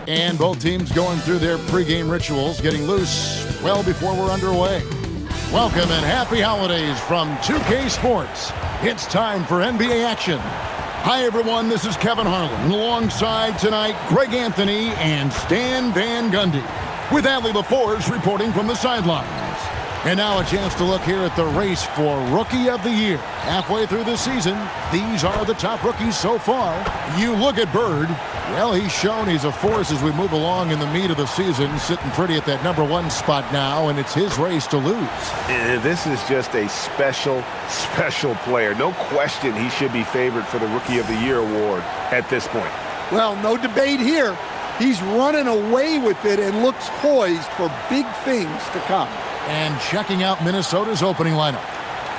And both teams going through their pregame rituals, getting loose well before we're underway. Welcome and happy holidays from 2K Sports. It's time for NBA action. Hi, everyone. This is Kevin Harlan. Alongside tonight, Greg Anthony and Stan Van Gundy, with Adley LaForge reporting from the sidelines. And now a chance to look here at the race for Rookie of the Year. Halfway through the season, these are the top rookies so far. You look at Bird. Well, he's shown he's a force as we move along in the meat of the season, sitting pretty at that #1 spot now, and it's his race to lose. This is just a special player. No question he should be favored for the Rookie of the Year award at this point. Well, no debate here. He's running away with it and looks poised for big things to come. And checking out Minnesota's opening lineup.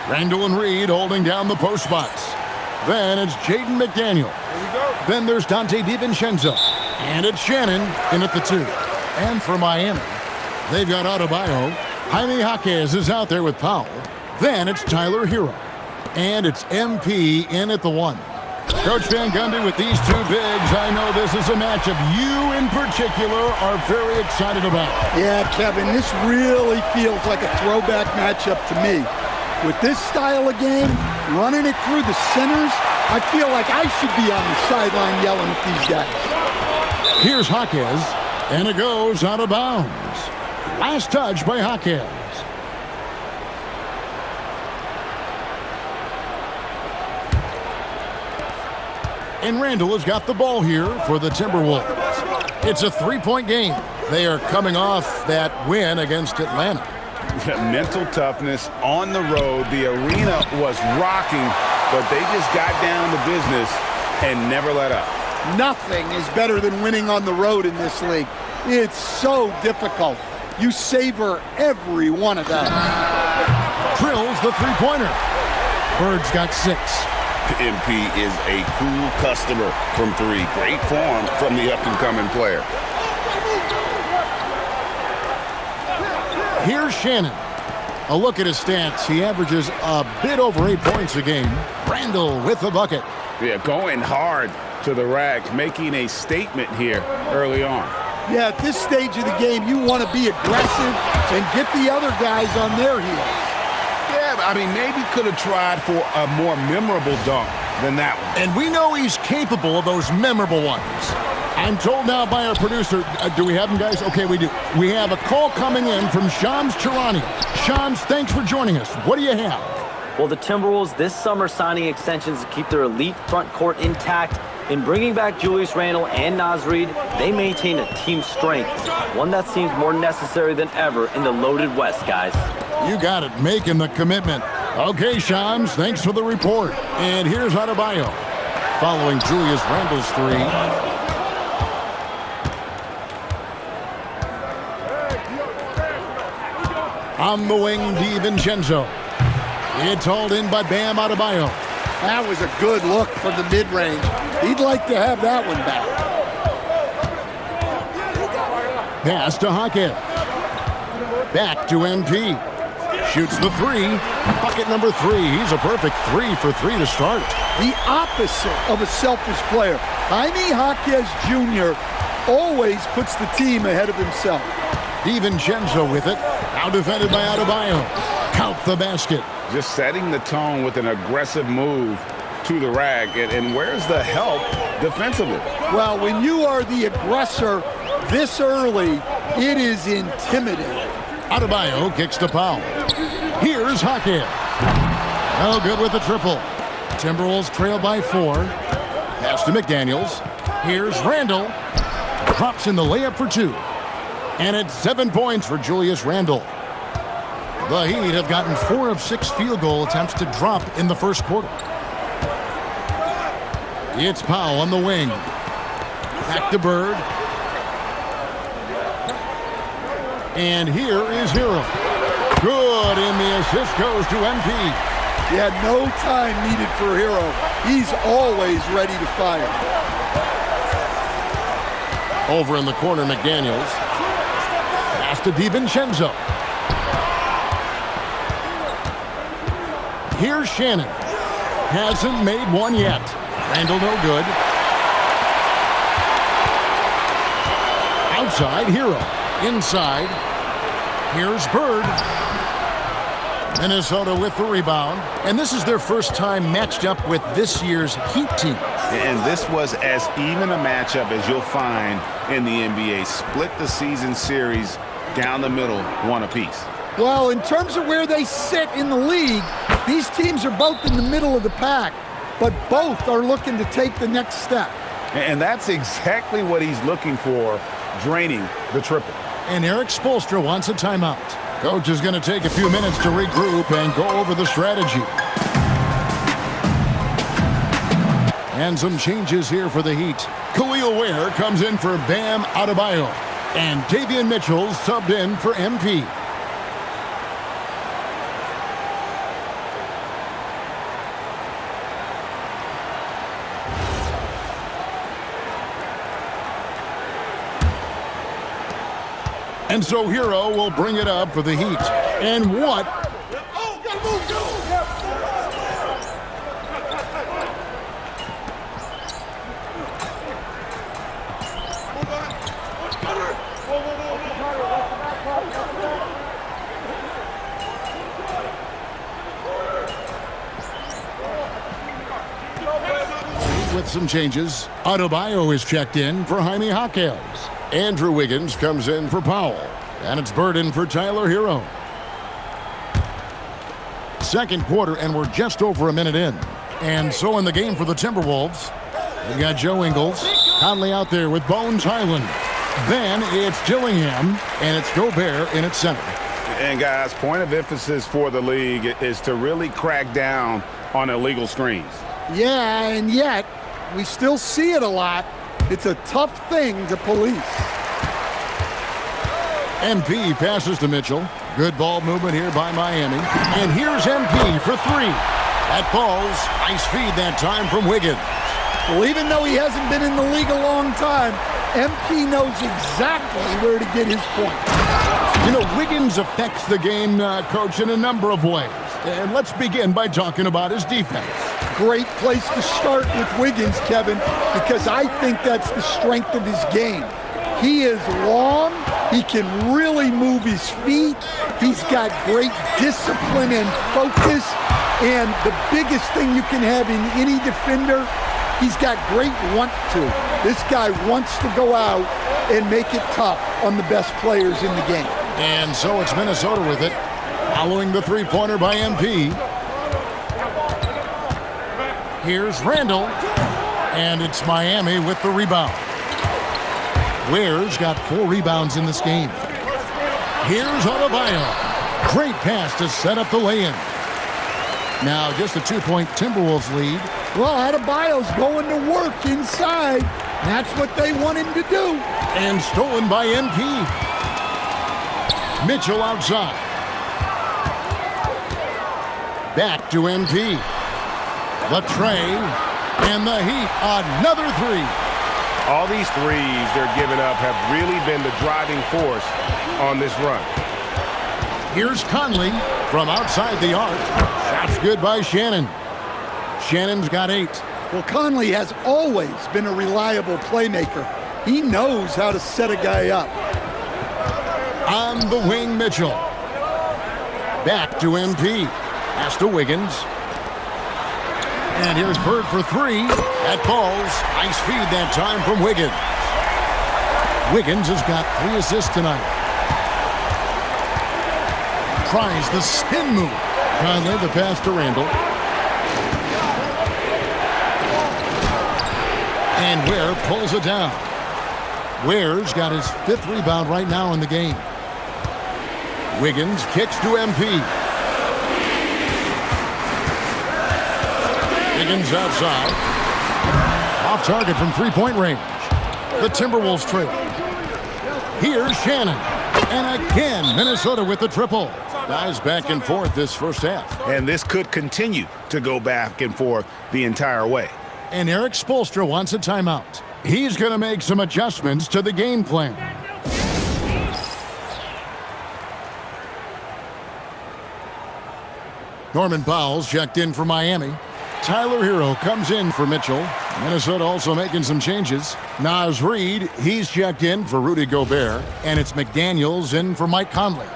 Randall and Reed holding down the post spots. Then it's Jaden McDaniel. Then there's Dante DiVincenzo. And it's Shannon in at the 2. And for Miami, they've got Adebayo. Jaime Jaquez is out there with Powell. Then it's Tyler Hero. And it's MP in at the 1. Coach Van Gundy, with these two bigs, I know this is a matchup you in particular are very excited about. Yeah, Kevin, this really feels like a throwback matchup to me. With this style of game, running it through the centers, I feel like I should be on the sideline yelling at these guys. Here's Jaquez, and it goes out of bounds. Last touch by Jaquez. And Randall has got the ball here for the Timberwolves. It's a 3-point game. They are coming off that win against Atlanta. Mental toughness on the road. The arena was rocking, but they just got down to business and never let up. Nothing is better than winning on the road in this league. It's so difficult. You savor every one of them. Drills the three-pointer. Bird's got 6. MP is a cool customer from 3. Great form from the up-and-coming player. Here's Shannon. A look at his stats. He averages a bit over 8 points a game. Randall with the bucket. Yeah, going hard to the rack, making a statement here early on. Yeah, at this stage of the game, you want to be aggressive and get the other guys on their heels. Yeah, I mean, maybe could have tried for a more memorable dunk than that one. And we know he's capable of those memorable ones. I'm told now by our producer, do we have him, guys? Okay, we do. We have a call coming in from Shams Charania. Shams, thanks for joining us. What do you have? Well, the Timberwolves this summer signing extensions to keep their elite front court intact. In bringing back Julius Randle and Naz Reid, they maintain a team strength, one that seems more necessary than ever in the loaded West, guys. You got it, making the commitment. Okay, Shams, thanks for the report. And here's Adebayo, following Julius Randle's 3. On the wing, DiVincenzo. It's hauled in by Bam Adebayo. That was a good look from the mid-range. He'd like to have that one back. Pass to Jaquez. Back to MP. Shoots the 3. Bucket number 3. He's a perfect 3 for 3 to start. The opposite of a selfish player. Jaime Jaquez Jr. always puts the team ahead of himself. DiVincenzo with it. Now defended by Adebayo. Count the basket. Just setting the tone with an aggressive move to the rack. And where's the help defensively? Well, when you are the aggressor this early, it is intimidating. Adebayo kicks to Powell. Here's Jaquez. No good with the triple. Timberwolves trail by 4. Pass to McDaniels. Here's Randall. Drops in the layup for 2. And it's 7 points for Julius Randle. The Heat have gotten 4 of 6 field goal attempts to drop in the first quarter. It's Powell on the wing. Back to Bird. And here is Hero. Good, and the assist goes to MP. Yeah, no time needed for Hero. He's always ready to fire. Over in the corner, McDaniels. Pass to DiVincenzo. Here's Shannon. Hasn't made one yet. Randall no good. Outside, Hero. Inside, here's Bird. Minnesota with the rebound. And this is their first time matched up with this year's Heat team. And this was as even a matchup as you'll find in the NBA. Split the season series down the middle, one apiece. Well, in terms of where they sit in the league, these teams are both in the middle of the pack, but both are looking to take the next step. And that's exactly what he's looking for, draining the triple. And Eric Spoelstra wants a timeout. Coach is going to take a few minutes to regroup and go over the strategy. And some changes here for the Heat. Khalil Ware comes in for Bam Adebayo. And Davion Mitchell subbed in for MP. And so Hero will bring it up for the Heat. And what? With some changes, Adebayo is checked in for Jaime Jaquez. Andrew Wiggins comes in for Powell. And it's Bird in for Tyler Hero. Second quarter, and we're just over a minute in. And so in the game for the Timberwolves, we've got Joe Ingles. Conley out there with Bones Highland. Then it's Dillingham, and it's Gobert in its center. And guys, point of emphasis for the league is to really crack down on illegal screens. Yeah, and yet, we still see it a lot. It's a tough thing to police. MP passes to Mitchell. Good ball movement here by Miami. And here's MP for three. That falls. Nice feed that time from Wiggins. Well, even though he hasn't been in the league a long time, MP knows exactly where to get his point. You know, Wiggins affects the game, Coach, in a number of ways. And let's begin by talking about his defense. Great place to start with Wiggins, Kevin, because I think that's the strength of his game. He is long. He can really move his feet. He's got great discipline and focus. And the biggest thing you can have in any defender, he's got great want to. This guy wants to go out and make it tough on the best players in the game. And so it's Minnesota with it, following the three-pointer by MP. Here's Randall, and it's Miami with the rebound. Ware's got 4 rebounds in this game. Here's Adebayo. Great pass to set up the lay-in. Now just a 2-point Timberwolves lead. Well, Adebayo's going to work inside. That's what they want him to do. And stolen by MP. Mitchell outside. Back to MP. The tray. And the Heat. Another three. All these threes they're giving up have really been the driving force on this run. Here's Conley from outside the arc. Shot's good by Shannon. Shannon's got 8. Well, Conley has always been a reliable playmaker. He knows how to set a guy up. On the wing, Mitchell. Back to MP. Pass to Wiggins. And here's Bird for 3. That falls. Nice feed that time from Wiggins. Wiggins has got 3 assists tonight. Tries the spin move. Conley the pass to Randall. And Ware pulls it down. Ware's got his 5th rebound right now in the game. Wiggins kicks to MP. Wiggins outside. Off target from 3-point range. The Timberwolves trail. Here's Shannon. And again, Minnesota with the triple. Guys back and forth this first half. And this could continue to go back and forth the entire way. And Eric Spoelstra wants a timeout. He's going to make some adjustments to the game plan. Norman Powell's checked in for Miami. Tyler Hero comes in for Mitchell. Minnesota also making some changes. Naz Reid, he's checked in for Rudy Gobert. And it's McDaniels in for Mike Conley.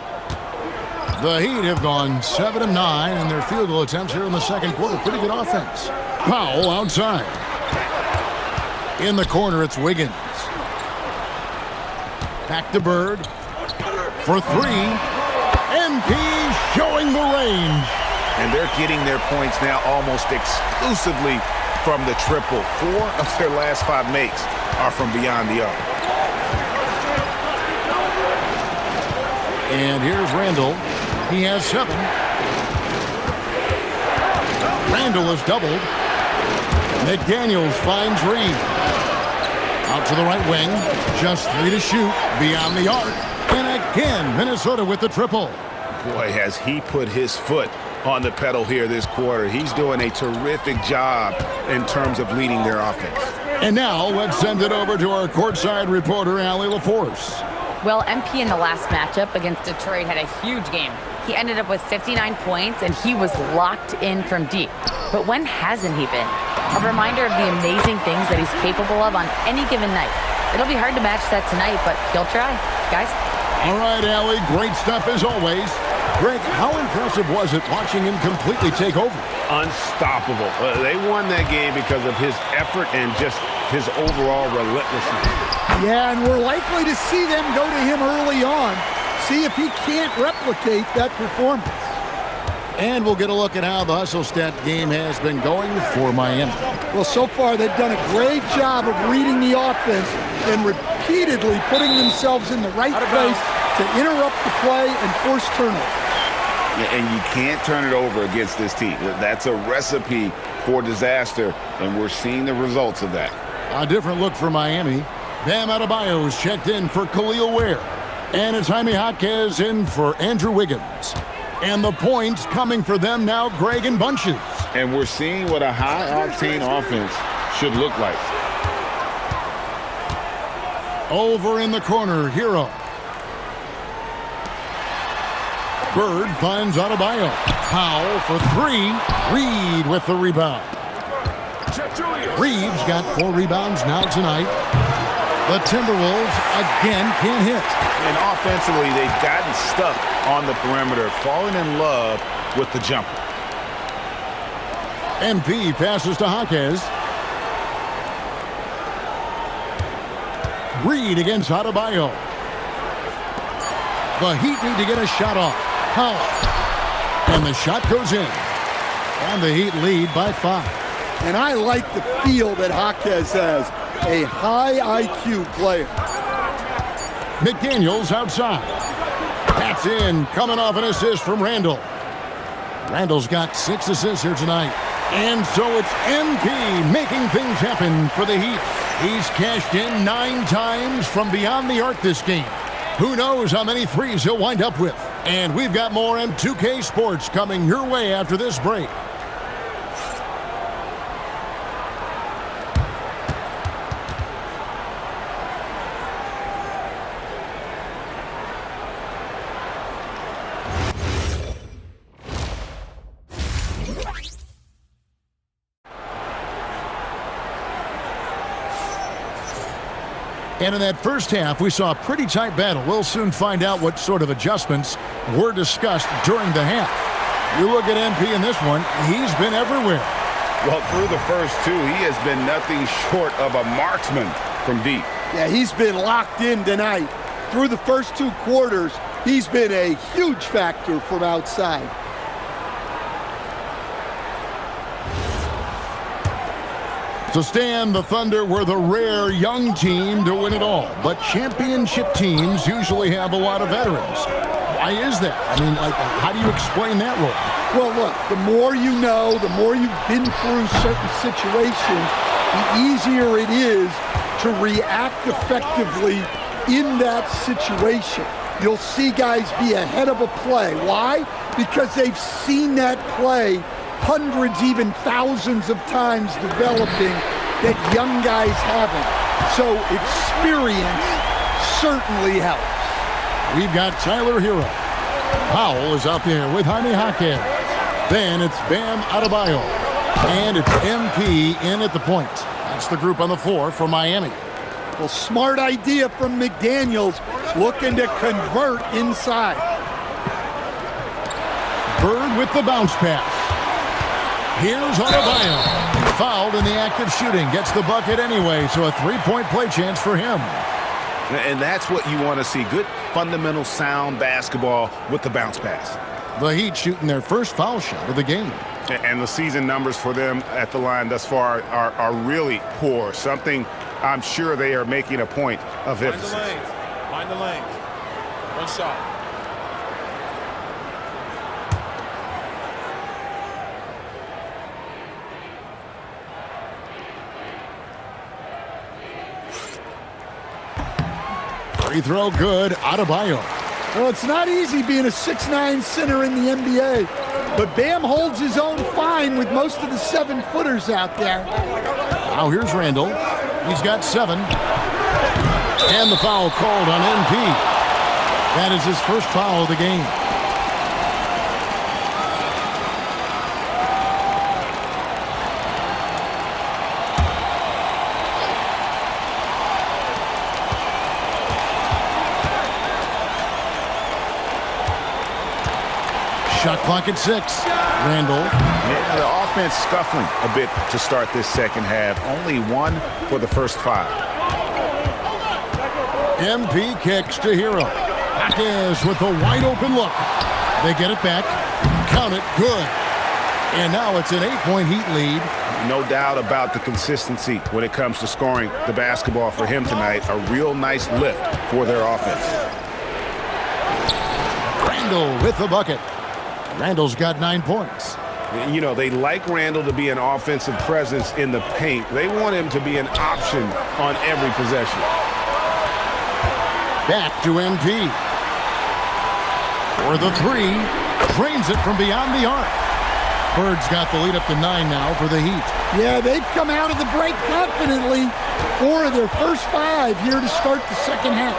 The Heat have gone 7 of 9 in their field goal attempts here in the second quarter. Pretty good offense. Powell outside. In the corner, it's Wiggins. Back to Bird. For three. MP showing the range. And they're getting their points now almost exclusively from the triple. 4 of their last 5 makes are from beyond the arc. And here's Randall. He has 7. Randall is doubled. McDaniels finds Reid. Out to the right wing. Just 3 to shoot. Beyond the arc. And again, Minnesota with the triple. Boy, has he put his foot on the pedal here this quarter. He's doing a terrific job in terms of leading their offense. And now let's send it over to our courtside reporter, Allie LaForce. Well, MP in the last matchup against Detroit had a huge game. He ended up with 59 points, and he was locked in from deep. But when hasn't he been? A reminder of the amazing things that he's capable of on any given night. It'll be hard to match that tonight, but he'll try. Guys? All right, Allie, great stuff as always. Greg, how impressive was it watching him completely take over? Unstoppable. They won that game because of his effort and just his overall relentlessness. Yeah, and we're likely to see them go to him early on. See if he can't replicate that performance. And we'll get a look at how the hustle stat game has been going for Miami. Well, so far they've done a great job of reading the offense and repeatedly putting themselves in the right place to interrupt the play and force turnovers. Yeah, and you can't turn it over against this team. That's a recipe for disaster, and we're seeing the results of that. A different look for Miami. Bam Adebayo is checked in for Khalil Ware. And it's Jaime Jaquez in for Andrew Wiggins. And the points coming for them now, Greg, in bunches. And we're seeing what a high-octane offense should look like. Over in the corner, Hero. Bird finds Adebayo. Powell for 3. Reid with the rebound. Reed's got 4 rebounds now tonight. The Timberwolves again can't hit. And offensively, they've gotten stuck on the perimeter, falling in love with the jumper. MP passes to Jaquez. Reid against Adebayo. The Heat need to get a shot off. Powell. And the shot goes in. And the Heat lead by 5. And I like the feel that Jaquez has. A high IQ player. McDaniels outside. That's in, coming off an assist from Randall. Randall's got 6 assists here tonight. And so it's MP making things happen for the Heat. He's cashed in 9 times from beyond the arc this game. Who knows how many threes he'll wind up with. And we've got more M2K Sports coming your way after this break. And in that first half, we saw a pretty tight battle. We'll soon find out what sort of adjustments were discussed during the half. You look at MP in this one, he's been everywhere. Well, through the first 2, he has been nothing short of a marksman from deep. Yeah, he's been locked in tonight. Through the first 2 quarters, he's been a huge factor from outside. To stand, the Thunder were the rare young team to win it all. But championship teams usually have a lot of veterans. Why is that? I mean, how do you explain that role? Well, look, the more you know, the more you've been through certain situations, the easier it is to react effectively in that situation. You'll see guys be ahead of a play. Why? Because they've seen that play hundreds, even thousands of times developing that young guys haven't. So experience certainly helps. We've got Tyler Hero. Powell is out there with Jaime Jaquez. Then it's Bam Adebayo. And it's MP in at the point. That's the group on the floor for Miami. Well, smart idea from McDaniels, looking to convert inside. Bird with the bounce pass. Here's Adebayo. Fouled in the act of shooting. Gets the bucket anyway, so a three-point play chance for him. And that's what you want to see. Good, fundamental, sound basketball with the bounce pass. The Heat shooting their first foul shot of the game. And the season numbers for them at the line thus far are really poor. Something I'm sure they are making a point of emphasis. Find the lanes. One shot. Free throw good. Adebayo. Well, it's not easy being a 6'9" center in the NBA, but Bam holds his own fine with most of the 7-footers out there. Now here's Randall. He's got 7. And the foul called on MP. That is his first foul of the game. Shot clock at 6. Randall. Yeah, the offense scuffling a bit to start this second half. Only 1 for the first 5. MP kicks to Hero. Hawkins with a wide open look. They get it back. Count it. Good. And now it's an 8-point Heat lead. No doubt about the consistency when it comes to scoring the basketball for him tonight. A real nice lift for their offense. Randall with the bucket. Randall's got 9 points. You know, they like Randall to be an offensive presence in the paint. They want him to be an option on every possession. Back to MP. For the 3. Drains it from beyond the arc. Bird's got the lead up to 9 now for the Heat. Yeah, they've come out of the break confidently. 4 of their first 5 here to start the second half.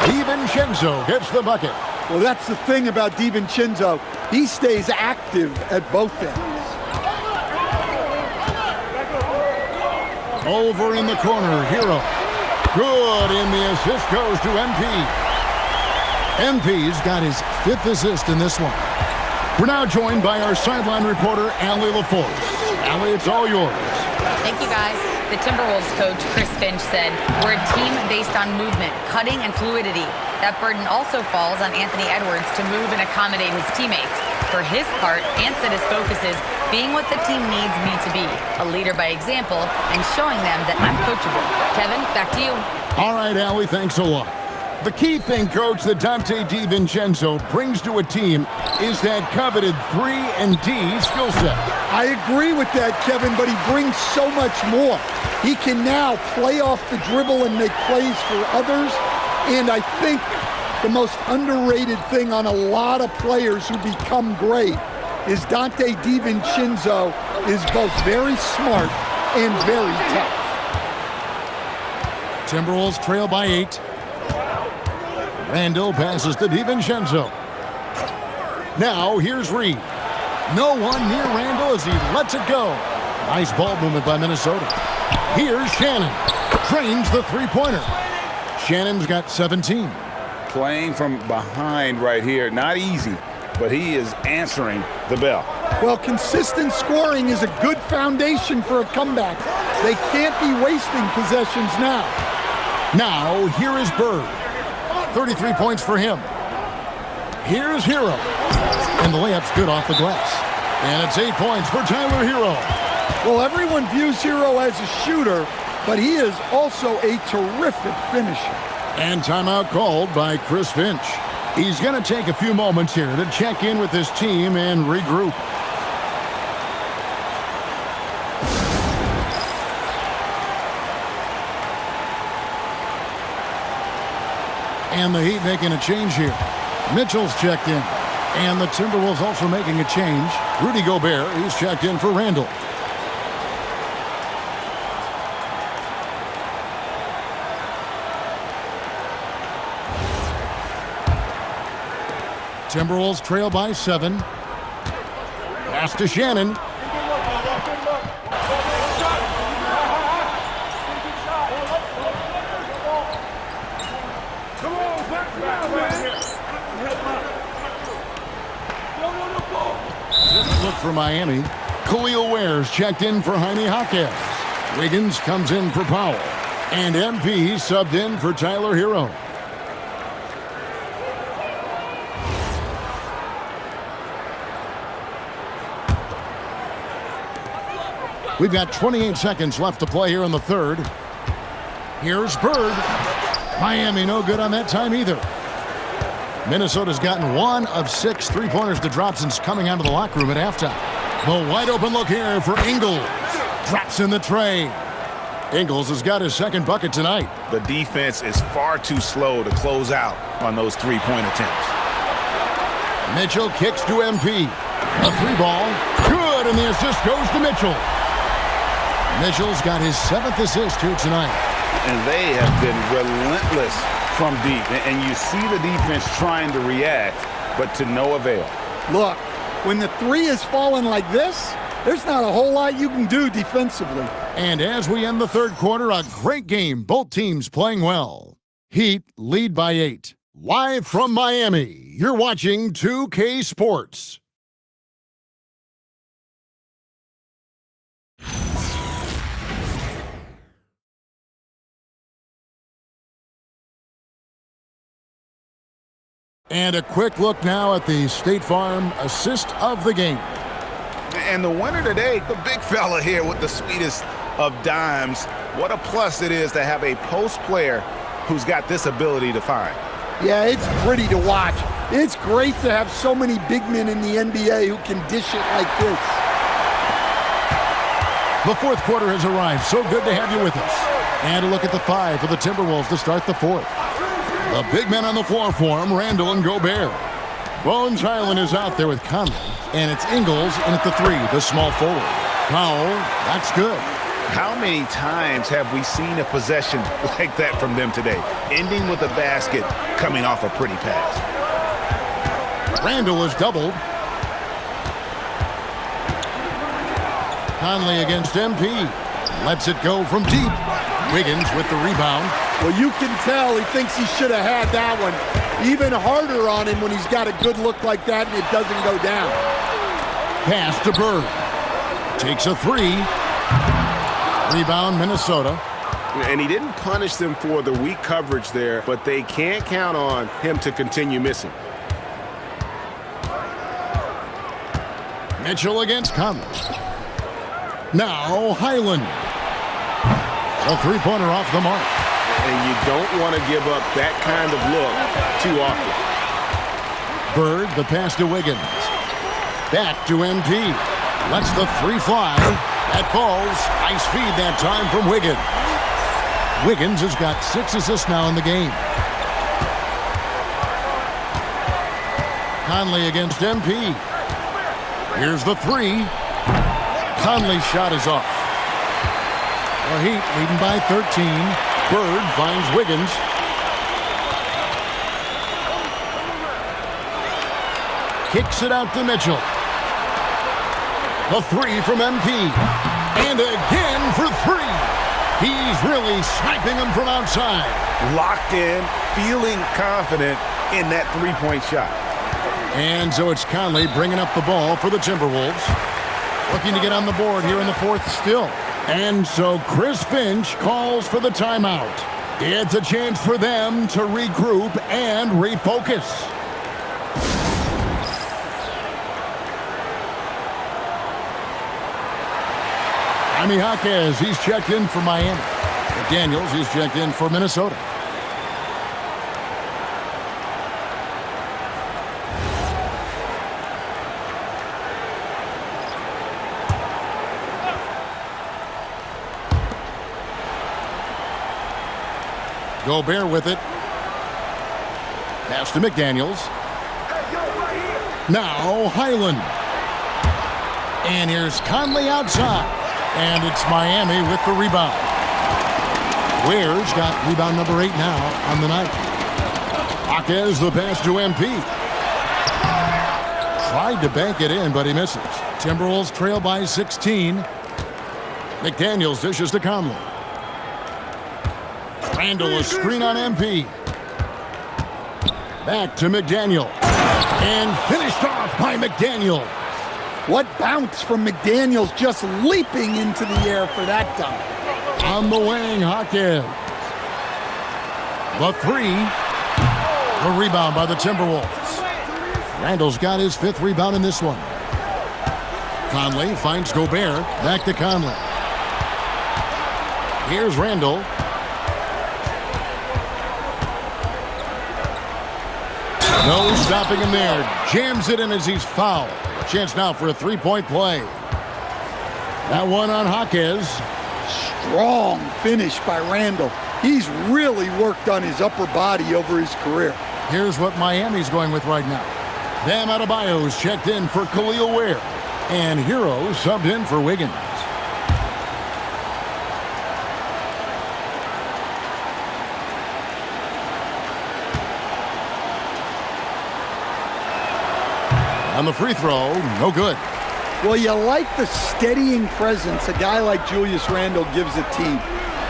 DiVincenzo gets the bucket. Well, that's the thing about DiVincenzo. He stays active at both ends. Over in the corner, Hero. Good, and the assist goes to MP. MP's got his 5th assist in this one. We're now joined by our sideline reporter, Allie LaForce. Allie, it's all yours. Thank you, guys. The Timberwolves coach, Chris Finch, said, "We're a team based on movement, cutting, and fluidity. That burden also falls on Anthony Edwards to move and accommodate his teammates. For his part, Ant said his focus is being what the team needs me to be, a leader by example, and showing them that I'm coachable." Kevin, back to you. All right, Allie, thanks a lot. The key thing, Coach, that Dante DiVincenzo brings to a team is that coveted 3-and-D skill set. I agree with that, Kevin, but he brings so much more. He can now play off the dribble and make plays for others. And I think the most underrated thing on a lot of players who become great is Dante DiVincenzo is both very smart and very tough. Timberwolves trail by 8. Randall passes to DiVincenzo. Now here's Reed. No one near Randall as he lets it go. Nice ball movement by Minnesota. Here's Shannon. Drains the three-pointer. Shannon's got 17. Playing from behind right here. Not easy, but he is answering the bell. Well, consistent scoring is a good foundation for a comeback. They can't be wasting possessions now. Now, here is Bird. 33 points for him. Here's Hero. And the layup's good off the glass. And it's 8 points for Tyler Hero. Well, everyone views Hero as a shooter, but he is also a terrific finisher. And timeout called by Chris Finch. He's going to take a few moments here to check in with his team and regroup. And the Heat making a change here. Mitchell's checked in. And the Timberwolves also making a change. Rudy Gobert, he's checked in for Randall. Timberwolves trail by 7. Pass to Shannon. Look for Miami. Khalil Ware's checked in for Jaime Jaquez. Wiggins comes in for Powell. And MP subbed in for Tyler Hero. We've got 28 seconds left to play here in the third. Here's Bird. Miami no good on that time either. Minnesota's gotten 1 of 6 three-pointers to drop since coming out of the locker room at halftime. The wide open look here for Ingles. Drops in the tray. Ingles has got his second bucket tonight. The defense is far too slow to close out on those three-point attempts. Mitchell kicks to MP. A three ball. Good, and the assist goes to Mitchell. Mitchell's got his 7th assist here tonight. And they have been relentless from deep. And you see the defense trying to react, but to no avail. Look, when the three is falling like this, there's not a whole lot you can do defensively. And as we end the third quarter, a great game. Both teams playing well. Heat lead by 8. Live from Miami, you're watching 2K Sports. And a quick look now at the State Farm assist of the game. And the winner today, the big fella here with the sweetest of dimes. What a plus it is to have a post player who's got this ability to find. Yeah, it's pretty to watch. It's great to have so many big men in the NBA who can dish it like this. The fourth quarter has arrived. So good to have you with us. And a look at the 5 for the Timberwolves to start the fourth. The big men on the floor for him, Randall and Gobert. Bones Highland is out there with Conley. And it's Ingles in at the 3, the small forward. Powell, that's good. How many times have we seen a possession like that from them today? Ending with a basket, coming off a pretty pass. Randall is doubled. Conley against MP. Lets it go from deep. Wiggins with the rebound. Well, you can tell he thinks he should have had that one. Even harder on him when he's got a good look like that and it doesn't go down. Pass to Bird. Takes a 3. Rebound, Minnesota. And he didn't punish them for the weak coverage there, but they can't count on him to continue missing. Mitchell against Conley. Now Highland. A three-pointer off the mark. And you don't want to give up that kind of look too often. Bird, the pass to Wiggins. Back to MP. Lets the 3 fly. That falls. Nice feed that time from Wiggins. Wiggins has got 6 assists now in the game. Conley against MP. Here's the 3. Conley's shot is off. The Heat leading by 13. Bird finds Wiggins. Kicks it out to Mitchell. The 3 from MP. And again for 3. He's really sniping them from outside. Locked in, feeling confident in that three-point shot. And so it's Conley bringing up the ball for the Timberwolves. Looking to get on the board here in the fourth still. And so Chris Finch calls for the timeout. It's a chance for them to regroup and refocus. Jaime Jaquez, he's checked in for Miami. Daniels, he's checked in for Minnesota. Gobert with it. Pass to McDaniels. Now Highland. And here's Conley outside. And it's Miami with the rebound. Ware's got rebound number 8 now on the night. Jaquez the pass to MP. Tried to bank it in, but he misses. Timberwolves trail by 16. McDaniels dishes to Conley. Randall a screen on MP. Back to McDaniel. And finished off by McDaniel. What bounce from McDaniels, just leaping into the air for that dunk. On the wing, Hawkins. The three. The rebound by the Timberwolves. Randall's got his 5th rebound in this one. Conley finds Gobert. Back to Conley. Here's Randall. No stopping him there. Jams it in as he's fouled. A chance now for a 3-point play. That one on Hawkins. Strong finish by Randall. He's really worked on his upper body over his career. Here's what Miami's going with right now. Bam Adebayo's checked in for Khalil Ware. And Hero subbed in for Wiggins. On the free throw, no good. Well, you like the steadying presence a guy like Julius Randle gives a team.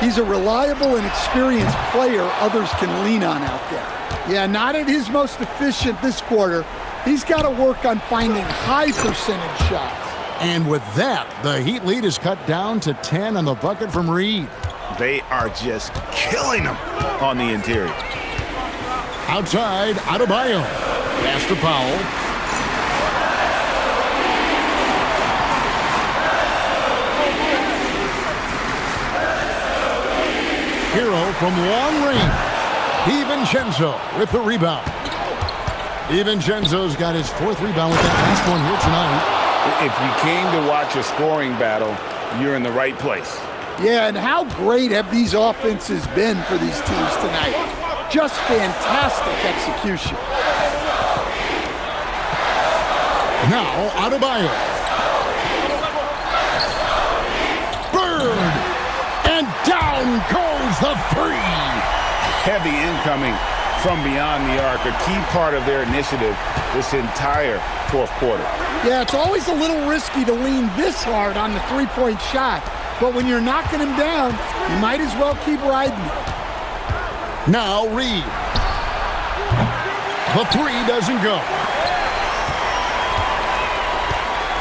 He's a reliable and experienced player others can lean on out there. Yeah, not at his most efficient this quarter. He's got to work on finding high percentage shots. And with that, the Heat lead is cut down to 10 on the bucket from Reed. They are just killing them on the interior. Outside, Adebayo. Pass to Powell. Hero from long range. DiVincenzo with the rebound. DiVincenzo's got his 4th rebound with that last one here tonight. If you came to watch a scoring battle, you're in the right place. Yeah, and how great have these offenses been for these teams tonight? Just fantastic execution. Now, Adebayo. Bird! And down goes the 3. Heavy incoming from beyond the arc, a key part of their initiative this entire 4th quarter. Yeah, it's always a little risky to lean this hard on the 3-point shot, but when you're knocking him down, you might as well keep riding it. Now Reed. The 3 doesn't go.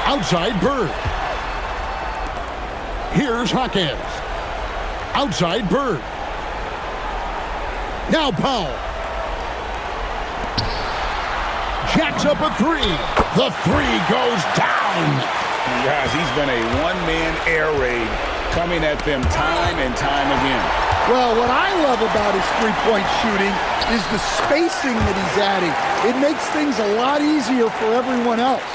Outside Bird. Here's Hawkins. Outside Bird. Now Powell. Jacks up a 3. The 3 goes down. Guys, he's been a one-man air raid coming at them time and time again. Well, what I love about his 3-point shooting is the spacing that he's adding. It makes things a lot easier for everyone else.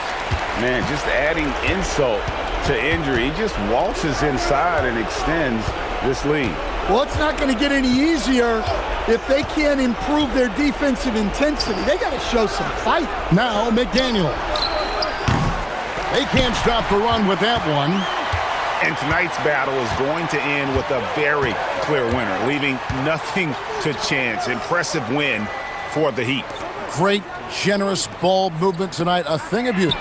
Man, just adding insult to injury. He just waltzes inside and extends this lead. Well, it's not going to get any easier if they can't improve their defensive intensity. They got to show some fight. Now McDaniel. They can't stop the run with that one. And tonight's battle is going to end with a very clear winner, leaving nothing to chance. Impressive win for the Heat. Great, generous ball movement tonight. A thing of beauty.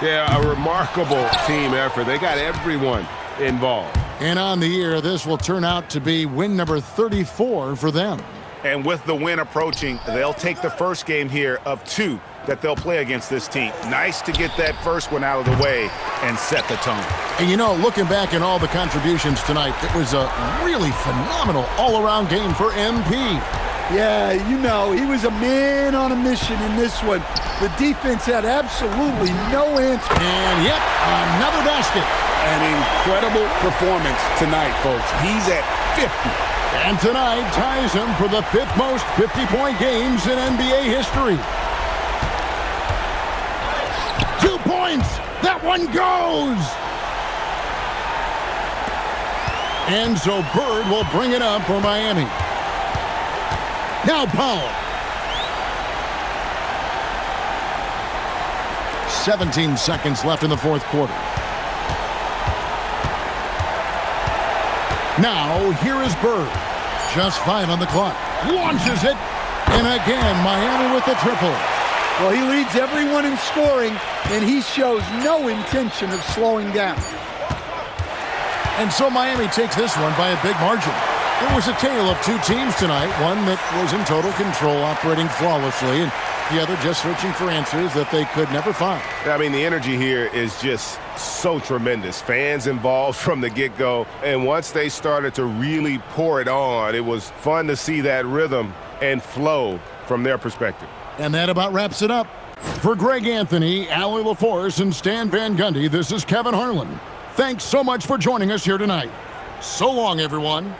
Yeah, a remarkable team effort. They got everyone involved. And on the year, this will turn out to be win number 34 for them. And with the win approaching, they'll take the first game here of 2 that they'll play against this team. Nice to get that first one out of the way and set the tone. And you know, looking back at all the contributions tonight, it was a really phenomenal all-around game for MP. Yeah, you know, he was a man on a mission in this one. The defense had absolutely no answer. And yet, another basket. An incredible performance tonight, folks. He's at 50. And tonight ties him for the 5th most 50-point games in NBA history. 2 points. That one goes. And so Bird will bring it up for Miami. Now Powell. 17 seconds left in the 4th quarter. Now, here is Bird. Just 5 on the clock. Launches it. And again, Miami with the triple. Well, he leads everyone in scoring, and he shows no intention of slowing down. And so Miami takes this one by a big margin. It was a tale of two teams tonight, one that was in total control, operating flawlessly, and the other just searching for answers that they could never find. I mean, the energy here is just so tremendous. Fans involved from the get-go, and once they started to really pour it on, it was fun to see that rhythm and flow from their perspective. And that about wraps it up. For Greg Anthony, Allie LaForce, and Stan Van Gundy, this is Kevin Harlan. Thanks so much for joining us here tonight. So long, everyone.